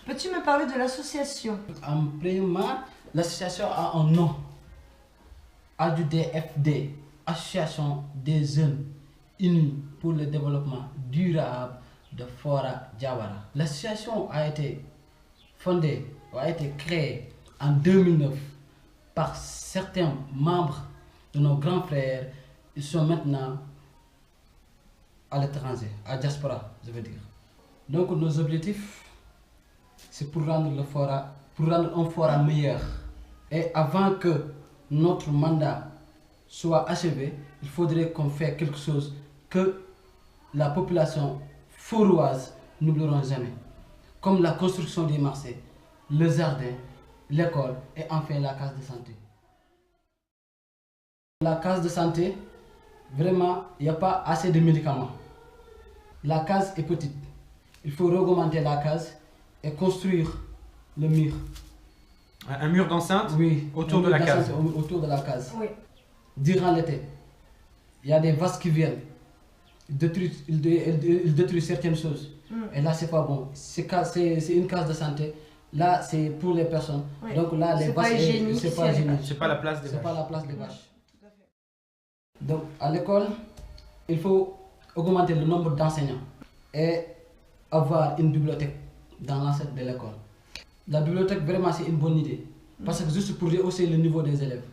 Peux-tu me parler de l'association? En premièrement, l'association a un nom. ADFD, Association des Jeunes Unis pour le développement durable de Fora Diawara. L'association a été fondée, a été créée en 2009 par certains membres de nos grands frères. Ils sont maintenant à l'étranger, à diaspora, je veux dire. Donc nos objectifs, c'est pour rendre un fora meilleur. Et avant que notre mandat soit achevé, il faudrait qu'on fasse quelque chose que la population foroise n'oubliera jamais. Comme la construction des marchés, le jardin, l'école et enfin la case de santé. La case de santé, vraiment, il n'y a pas assez de médicaments. La case est petite. Il faut augmenter la case et construire le mur. Un mur d'enceinte? Oui, autour de la case. Autour de la case. Oui. Durant l'été, il y a des vaches qui viennent. Ils détruisent certaines choses. Et là, c'est pas bon. C'est une case de santé. Là, c'est pour les personnes. Oui. Donc là, les vaches, c'est pas hygiénique. C'est pas la place des C'est vaches. pas la place des vaches. Donc à l'école, il faut augmenter le nombre d'enseignants et avoir une bibliothèque dans l'enceinte de l'école. La bibliothèque, vraiment, c'est une bonne idée. Parce que juste pour rehausser le niveau des élèves.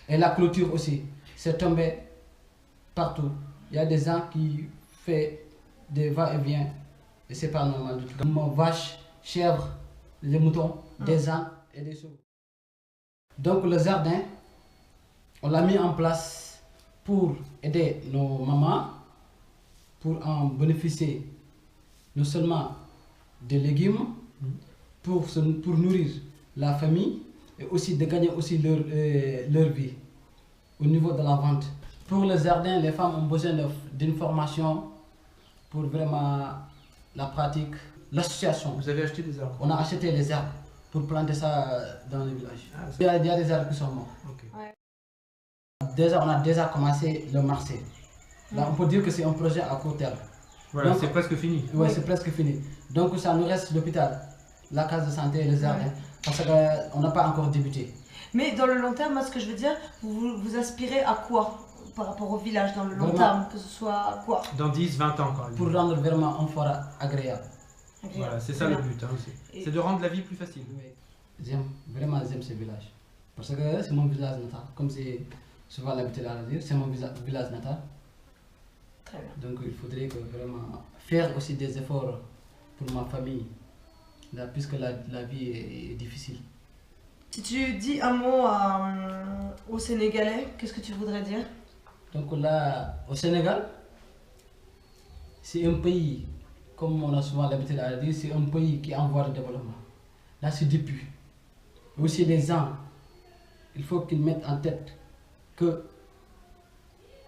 Et la clôture aussi, c'est tombé partout. Il y a des gens qui font des va-et-vient et c'est pas normal du tout. Comme vaches, chèvres, les moutons, des ânes et des chevaux. Donc le jardin, on l'a mis en place pour aider nos mamans, pour en bénéficier non seulement des légumes, pour nourrir la famille et aussi de gagner aussi leur vie au niveau de la vente. Pour le jardin, les femmes ont besoin d'une formation pour vraiment la pratique. L'association, Vous avez acheté des arbres? on a acheté les arbres pour planter ça dans le village. Ah, Il y a des arbres qui sont morts. Ok. On a déjà commencé le marché. Là, on peut dire que c'est un projet à court terme. Voilà, Donc, c'est presque fini. Oui, c'est presque fini. Donc ça nous reste l'hôpital, la case de santé et les jardins. Parce qu'on n'a pas encore débuté. Mais dans le long terme, moi ce que je veux dire, vous aspirez à quoi par rapport au village dans le long Vraiment. terme? Que ce soit quoi? Dans 10, 20 ans quand même. Pour rendre vraiment un fora agréable. Voilà, c'est ça le but hein, aussi. Et- C'est de rendre la vie plus facile. Vraiment j'aime ce village. Parce que c'est mon village natal. Comme j'ai souvent l'habitude à le dire, c'est mon village natal. Très bien. Donc il faudrait que vraiment faire aussi des efforts pour ma famille. Là, puisque la vie est difficile. Si tu dis un mot aux Sénégalais, qu'est-ce que tu voudrais dire? Donc là, au Sénégal, c'est un pays, comme on a souvent l'habitude à le dire, c'est un pays qui est en voie de développement. Là, c'est depuis. Aussi les gens, il faut qu'ils mettent en tête que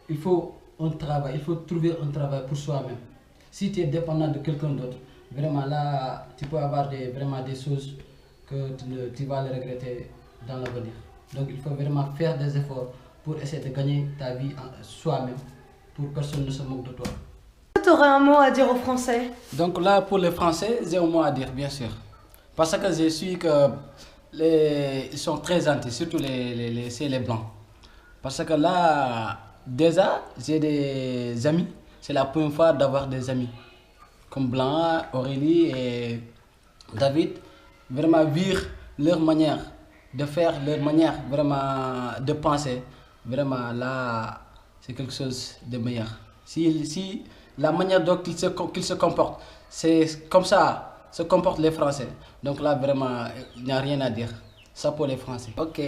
il faut un travail, il faut trouver un travail pour soi-même. Si tu es dépendant de quelqu'un d'autre, vraiment là, tu peux avoir vraiment des choses que tu vas les regretter dans l'avenir. Donc il faut vraiment faire des efforts pour essayer de gagner ta vie soi-même, pour que personne ne se moque de toi. Tu aurais un mot à dire aux Français? Donc là, pour les Français, j'ai un mot à dire, bien sûr. Parce que je suis que ils sont très gentils, surtout les Blancs. Parce que là, déjà, j'ai des amis. C'est la première fois d'avoir des amis. Comme Blanc, Aurélie et David. Vraiment vivre leur manière de faire, leur manière vraiment de penser. Vraiment là, c'est quelque chose de meilleur. Si la manière dont qu'ils se comportent, c'est comme ça se comportent les Français. Donc là, vraiment, il n'y a rien à dire. Ça pour les Français. Ok.